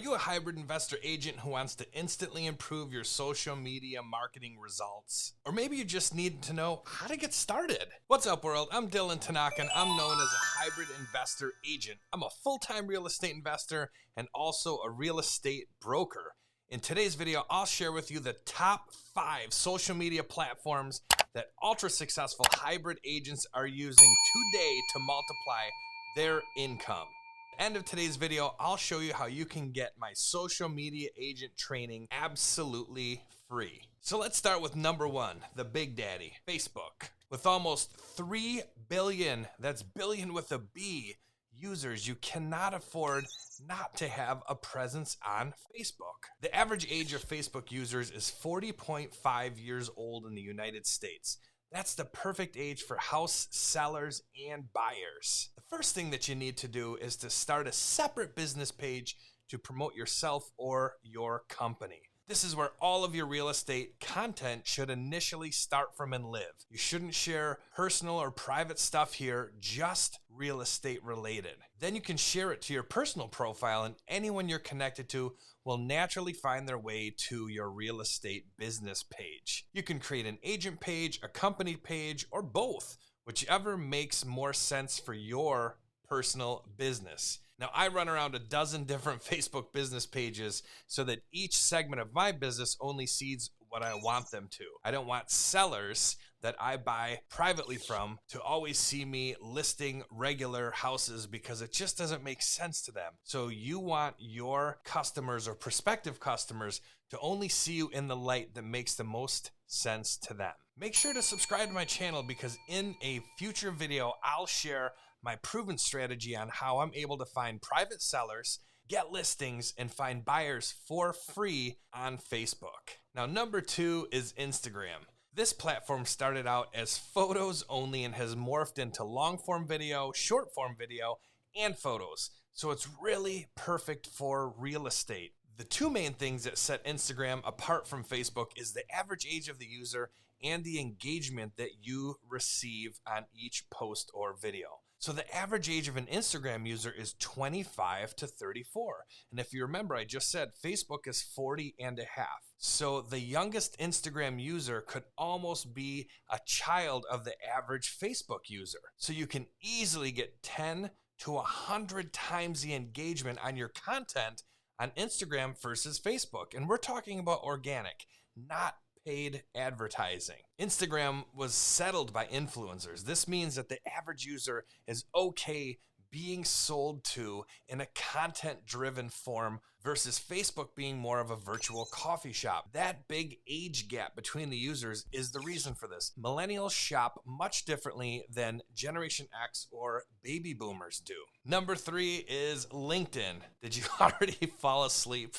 you a hybrid investor agent who wants to instantly improve your social media marketing results? Or maybe you just need to know how to get started. What's up, world? I'm Dylan Tanaka, and I'm known as a hybrid investor agent. I'm a full-time real estate investor and also a real estate broker. In today's video, I'll share with you the top 5 social media platforms that ultra-successful hybrid agents are using today to multiply their income. End of today's video, I'll show you how you can get my social media agent training absolutely free. So let's start with number 1, the big daddy, Facebook. With almost 3 billion, that's billion with a B, users, you cannot afford not to have a presence on Facebook. The average age of Facebook users is 40.5 years old in the United States. That's the perfect age for house sellers and buyers. The first thing that you need to do is to start a separate business page to promote yourself or your company. This is where all of your real estate content should initially start from and live. You shouldn't share personal or private stuff here, just real estate related. Then you can share it to your personal profile, and anyone you're connected to will naturally find their way to your real estate business page. You can create an agent page, a company page, or both, whichever makes more sense for your personal business. Now, I run around a dozen different Facebook business pages so that each segment of my business only sees what I want them to. I don't want sellers that I buy privately from to always see me listing regular houses because it just doesn't make sense to them. So you want your customers or prospective customers to only see you in the light that makes the most sense to them. Make sure to subscribe to my channel because in a future video, I'll share my proven strategy on how I'm able to find private sellers, get listings, and find buyers for free on Facebook. Now, number 2 is Instagram. This platform started out as photos only and has morphed into long form video, short form video, and photos. So it's really perfect for real estate. The 2 main things that set Instagram apart from Facebook is the average age of the user and the engagement that you receive on each post or video. So the average age of an Instagram user is 25 to 34. And if you remember, I just said Facebook is 40 and a half. So the youngest Instagram user could almost be a child of the average Facebook user. So you can easily get 10 to 100 times the engagement on your content on Instagram versus Facebook. And we're talking about organic, not paid advertising. Instagram was settled by influencers. This means that the average user is okay being sold to in a content-driven form versus Facebook being more of a virtual coffee shop. That big age gap between the users is the reason for this. Millennials shop much differently than Generation X or baby boomers do. Number 3 is LinkedIn. Did you already fall asleep?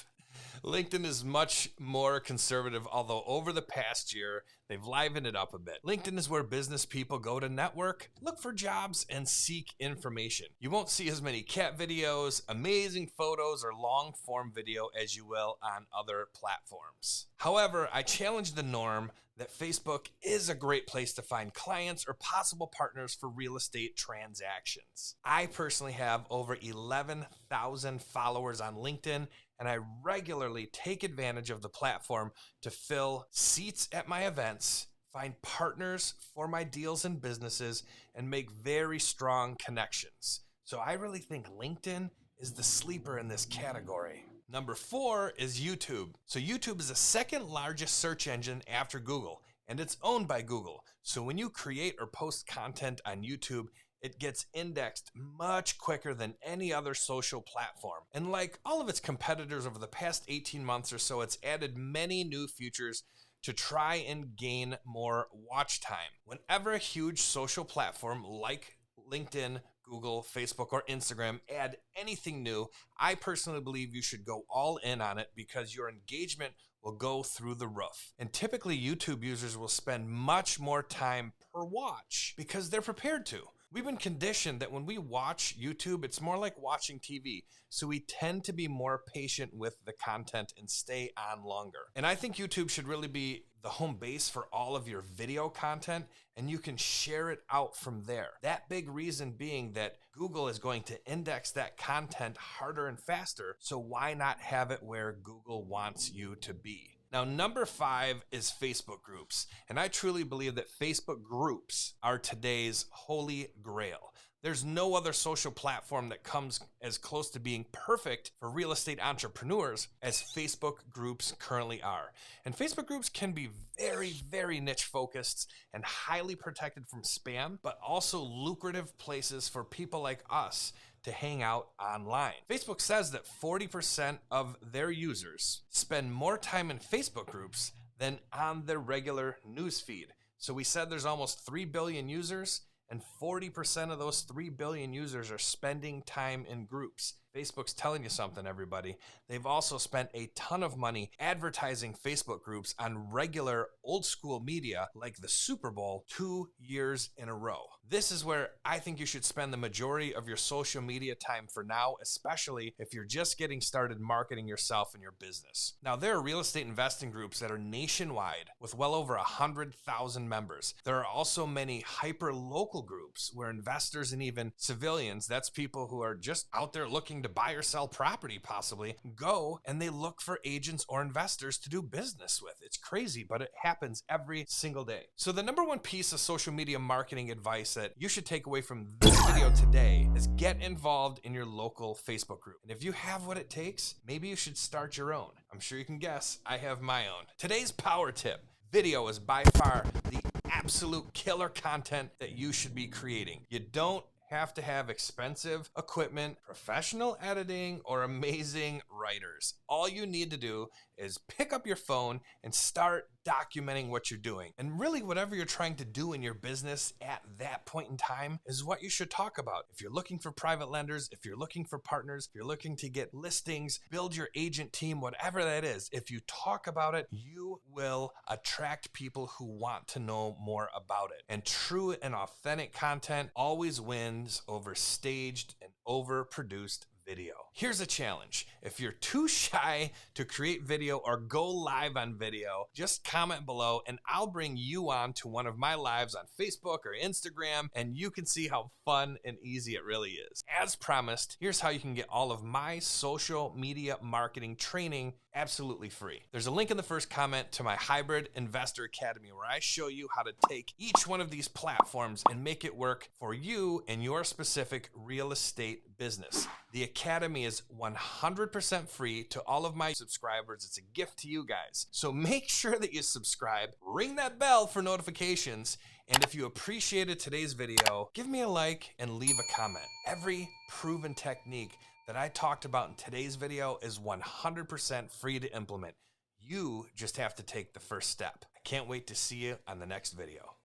LinkedIn is much more conservative, although over the past year, they've livened it up a bit. LinkedIn is where business people go to network, look for jobs, and seek information. You won't see as many cat videos, amazing photos, or long-form video as you will on other platforms. However, I challenge the norm that Facebook is a great place to find clients or possible partners for real estate transactions. I personally have over 11,000 followers on LinkedIn, and I regularly take advantage of the platform to fill seats at my events, find partners for my deals and businesses, and make very strong connections. So I really think LinkedIn is the sleeper in this category. Number 4 is YouTube. So YouTube is the second largest search engine after Google, and it's owned by Google. So when you create or post content on YouTube, it gets indexed much quicker than any other social platform. And like all of its competitors over the past 18 months or so, it's added many new features to try and gain more watch time. Whenever a huge social platform like LinkedIn, Google, Facebook, or Instagram add anything new, I personally believe you should go all in on it because your engagement will go through the roof. And typically YouTube users will spend much more time per watch because they're prepared to. We've been conditioned that when we watch YouTube, it's more like watching TV. So we tend to be more patient with the content and stay on longer. And I think YouTube should really be the home base for all of your video content, and you can share it out from there. That big reason being that Google is going to index that content harder and faster, so why not have it where Google wants you to be? Now, number 5 is Facebook groups, and I truly believe that Facebook groups are today's holy grail. There's no other social platform that comes as close to being perfect for real estate entrepreneurs as Facebook groups currently are. And Facebook groups can be very, very niche focused and highly protected from spam, but also lucrative places for people like us to hang out online. Facebook says that 40% of their users spend more time in Facebook groups than on their regular news feed. So we said there's almost 3 billion users, and 40% of those 3 billion users are spending time in groups. Facebook's telling you something, everybody. They've also spent a ton of money advertising Facebook groups on regular old school media like the Super Bowl 2 years in a row. This is where I think you should spend the majority of your social media time for now, especially if you're just getting started marketing yourself and your business. Now, there are real estate investing groups that are nationwide with well over 100,000 members. There are also many hyper-local groups where investors and even civilians, that's people who are just out there looking to buy or sell property possibly, go and they look for agents or investors to do business with. It's crazy, but it happens every single day. So the number one piece of social media marketing advice that you should take away from this video today is get involved in your local Facebook group. And if you have what it takes, maybe you should start your own. I'm sure you can guess, I have my own. Today's power tip: video is by far the absolute killer content that you should be creating. You don't have to have expensive equipment, professional editing, or amazing writers. All you need to do is pick up your phone and start documenting what you're doing. And really, whatever you're trying to do in your business at that point in time is what you should talk about. If you're looking for private lenders, if you're looking for partners, if you're looking to get listings, build your agent team, whatever that is, if you talk about it, you will attract people who want to know more about it. And true and authentic content always wins over staged and overproduced video. Here's a challenge. If you're too shy to create video or go live on video, just comment below and I'll bring you on to one of my lives on Facebook or Instagram, and you can see how fun and easy it really is. As promised, here's how you can get all of my social media marketing training absolutely free. There's a link in the first comment to my Hybrid Investor Academy where I show you how to take each one of these platforms and make it work for you and your specific real estate business. The Academy is 100% free to all of my subscribers. It's a gift to you guys. So make sure that you subscribe, ring that bell for notifications, and if you appreciated today's video, give me a like and leave a comment. Every proven technique that I talked about in today's video is 100% free to implement. You just have to take the first step. I can't wait to see you on the next video.